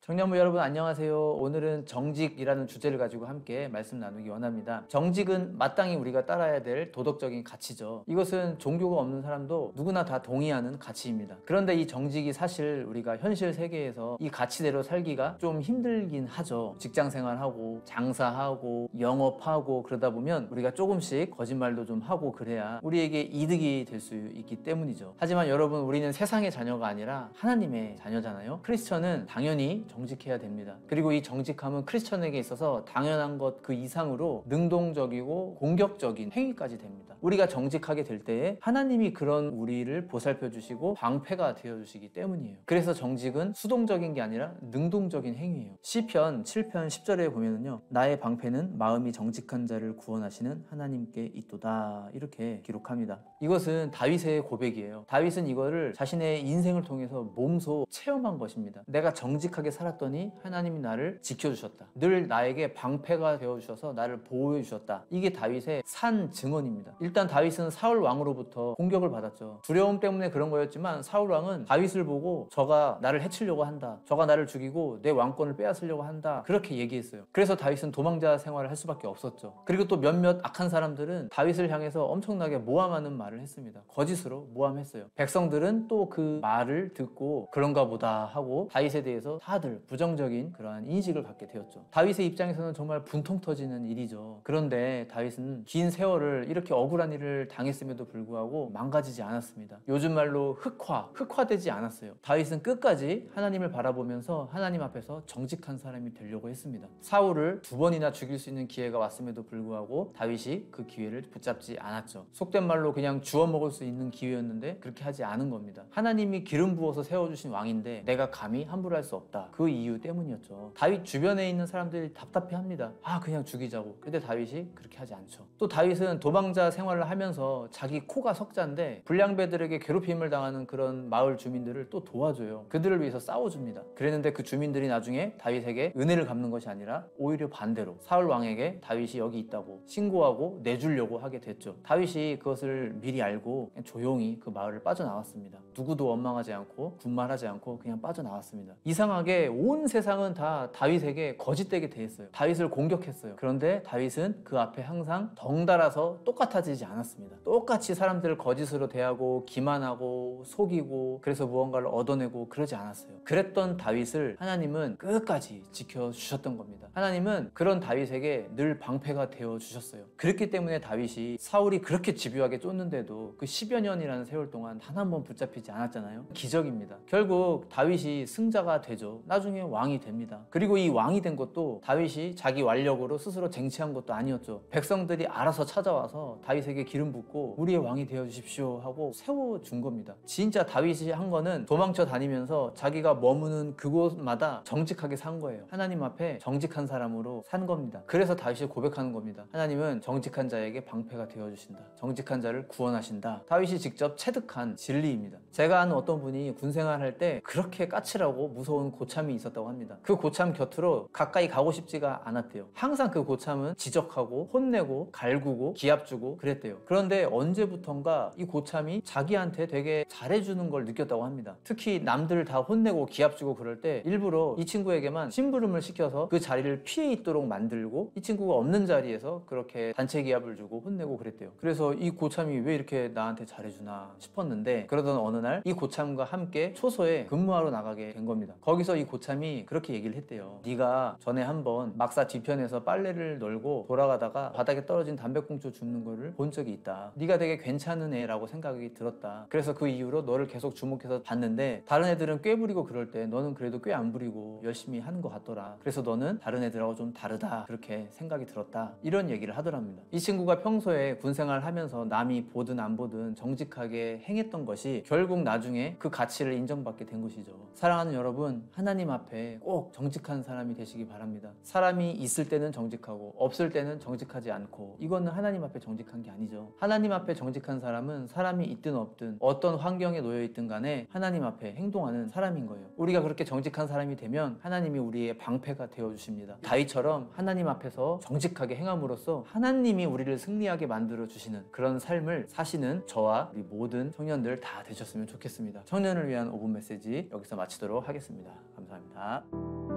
청년부 여러분 안녕하세요. 오늘은 정직이라는 주제를 가지고 함께 말씀 나누기 원합니다. 정직은 마땅히 우리가 따라야 될 도덕적인 가치죠. 이것은 종교가 없는 사람도 누구나 다 동의하는 가치입니다. 그런데 이 정직이 사실 우리가 현실 세계에서 이 가치대로 살기가 좀 힘들긴 하죠. 직장 생활하고 장사하고 영업하고 그러다 보면 우리가 조금씩 거짓말도 좀 하고 그래야 우리에게 이득이 될 수 있기 때문이죠. 하지만 여러분, 우리는 세상의 자녀가 아니라 하나님의 자녀잖아요. 크리스천은 당연히 정직해야 됩니다. 그리고 이 정직함은 크리스천에게 있어서 당연한 것 그 이상으로 능동적이고 공격적인 행위까지 됩니다. 우리가 정직하게 될 때에 하나님이 그런 우리를 보살펴 주시고 방패가 되어 주시기 때문이에요. 그래서 정직은 수동적인 게 아니라 능동적인 행위예요. 시편 7편 10절에 보면은요, 나의 방패는 마음이 정직한 자를 구원하시는 하나님께 있도다, 이렇게 기록합니다. 이것은 다윗의 고백이에요. 다윗은 이거를 자신의 인생을 통해서 몸소 체험한 것입니다. 내가 정직하게 살았더니 하나님이 나를 지켜주셨다. 늘 나에게 방패가 되어주셔서 나를 보호해주셨다. 이게 다윗의 산 증언입니다. 일단 다윗은 사울 왕으로부터 공격을 받았죠. 두려움 때문에 그런 거였지만 사울 왕은 다윗을 보고 저가 나를 해치려고 한다, 저가 나를 죽이고 내 왕권을 빼앗으려고 한다, 그렇게 얘기했어요. 그래서 다윗은 도망자 생활을 할 수밖에 없었죠. 그리고 또 몇몇 악한 사람들은 다윗을 향해서 엄청나게 모함하는 말을 했습니다. 거짓으로 모함했어요. 백성들은 또 그 말을 듣고 그런가 보다 하고 다윗에 대해서 다들 부정적인 그러한 인식을 갖게 되었죠. 다윗의 입장에서는 정말 분통 터지는 일이죠. 그런데 다윗은 긴 세월을 이렇게 억울한 일을 당했음에도 불구하고 망가지지 않았습니다. 요즘 말로 흑화되지 않았어요. 다윗은 끝까지 하나님을 바라보면서 하나님 앞에서 정직한 사람이 되려고 했습니다. 사울을 2번이나 죽일 수 있는 기회가 왔음에도 불구하고 다윗이 그 기회를 붙잡지 않았죠. 속된 말로 그냥 주워 먹을 수 있는 기회였는데 그렇게 하지 않은 겁니다. 하나님이 기름 부어서 세워주신 왕인데 내가 감히 함부로 할 수 없다, 그 이유 때문이었죠. 다윗 주변에 있는 사람들이 답답해합니다. 그냥 죽이자고. 근데 다윗이 그렇게 하지 않죠. 또 다윗은 도망자 생활을 하면서 자기 코가 석자인데 불량배들에게 괴롭힘을 당하는 그런 마을 주민들을 또 도와줘요. 그들을 위해서 싸워줍니다. 그랬는데 그 주민들이 나중에 다윗에게 은혜를 갚는 것이 아니라 오히려 반대로 사울 왕에게 다윗이 여기 있다고 신고하고 내주려고 하게 됐죠. 다윗이 그것을 미리 알고 그냥 조용히 그 마을을 빠져나왔습니다. 누구도 원망하지 않고 군말하지 않고 그냥 빠져나왔습니다. 이상하게 온 세상은 다 다윗에게 거짓되게 대했어요. 다윗을 공격했어요. 그런데 다윗은 그 앞에 항상 덩달아서 똑같아지지 않았습니다. 똑같이 사람들을 거짓으로 대하고 기만하고 속이고 그래서 무언가를 얻어내고 그러지 않았어요. 그랬던 다윗을 하나님은 끝까지 지켜주셨던 겁니다. 하나님은 그런 다윗에게 늘 방패가 되어주셨어요. 그렇기 때문에 다윗이 사울이 그렇게 집요하게 쫓는데도 그 10여 년이라는 세월 동안 단 한 번 붙잡히지 않았잖아요. 기적입니다. 결국 다윗이 승자가 되죠. 나중에 왕이 됩니다. 그리고 이 왕이 된 것도 다윗이 자기 완력으로 스스로 쟁취한 것도 아니었죠. 백성들이 알아서 찾아와서 다윗에게 기름 붓고 우리의 왕이 되어주십시오 하고 세워준 겁니다. 진짜 다윗이 한 거는 도망쳐 다니면서 자기가 머무는 그곳마다 정직하게 산 거예요. 하나님 앞에 정직한 사람으로 산 겁니다. 그래서 다윗이 고백하는 겁니다. 하나님은 정직한 자에게 방패가 되어주신다, 정직한 자를 구원하신다. 다윗이 직접 체득한 진리입니다. 제가 아는 어떤 분이 군생활할 때 그렇게 까칠하고 무서운 고참이 있었다고 합니다. 그 고참 곁으로 가까이 가고 싶지가 않았대요. 항상 그 고참은 지적하고 혼내고 갈구고 기합 주고 그랬대요. 그런데 언제부턴가 이 고참이 자기한테 되게 잘해주는 걸 느꼈다고 합니다. 특히 남들 다 혼내고 기합 주고 그럴 때 일부러 이 친구에게만 심부름을 시켜서 그 자리를 피해 있도록 만들고 이 친구가 없는 자리에서 그렇게 단체 기합을 주고 혼내고 그랬대요. 그래서 이 고참이 왜 이렇게 나한테 잘해주나 싶었는데, 그러던 어느 날 이 고참과 함께 초소에 근무하러 나가게 된 겁니다. 거기서 이 고참이 그렇게 얘기를 했대요. 네가 전에 한번 막사 뒤편에서 빨래를 널고 돌아가다가 바닥에 떨어진 담배꽁초 줍는 거를 본 적이 있다. 네가 되게 괜찮은 애라고 생각이 들었다. 그래서 그 이후로 너를 계속 주목해서 봤는데 다른 애들은 꽤 부리고 그럴 때 너는 그래도 꽤 안 부리고 열심히 하는 것 같더라. 그래서 너는 다른 애들하고 좀 다르다, 그렇게 생각이 들었다, 이런 얘기를 하더랍니다. 이 친구가 평소에 군생활 하면서 남이 보든 안 보든 정직하게 행했던 것이 결국 나중에 그 가치를 인정받게 된 것이죠. 사랑하는 여러분, 하나님 앞에 꼭 정직한 사람이 되시기 바랍니다. 사람이 있을 때는 정직하고 없을 때는 정직하지 않고, 이거는 하나님 앞에 정직한 게 아니죠. 하나님 앞에 정직한 사람은 사람이 있든 없든 어떤 환경에 놓여 있든 간에 하나님 앞에 행동하는 사람인 거예요. 우리가 그렇게 정직한 사람이 되면 하나님이 우리의 방패가 되어주십니다. 다윗처럼 하나님 앞에서 정직하게 행함으로써 하나님이 우리를 승리하게 만들어 주시는 그런 삶을 사시는 저와 우리 모든 청년들 다 되셨으면 좋겠습니다. 청년을 위한 5분 메시지 여기서 마치도록 하겠습니다. 감사합니다.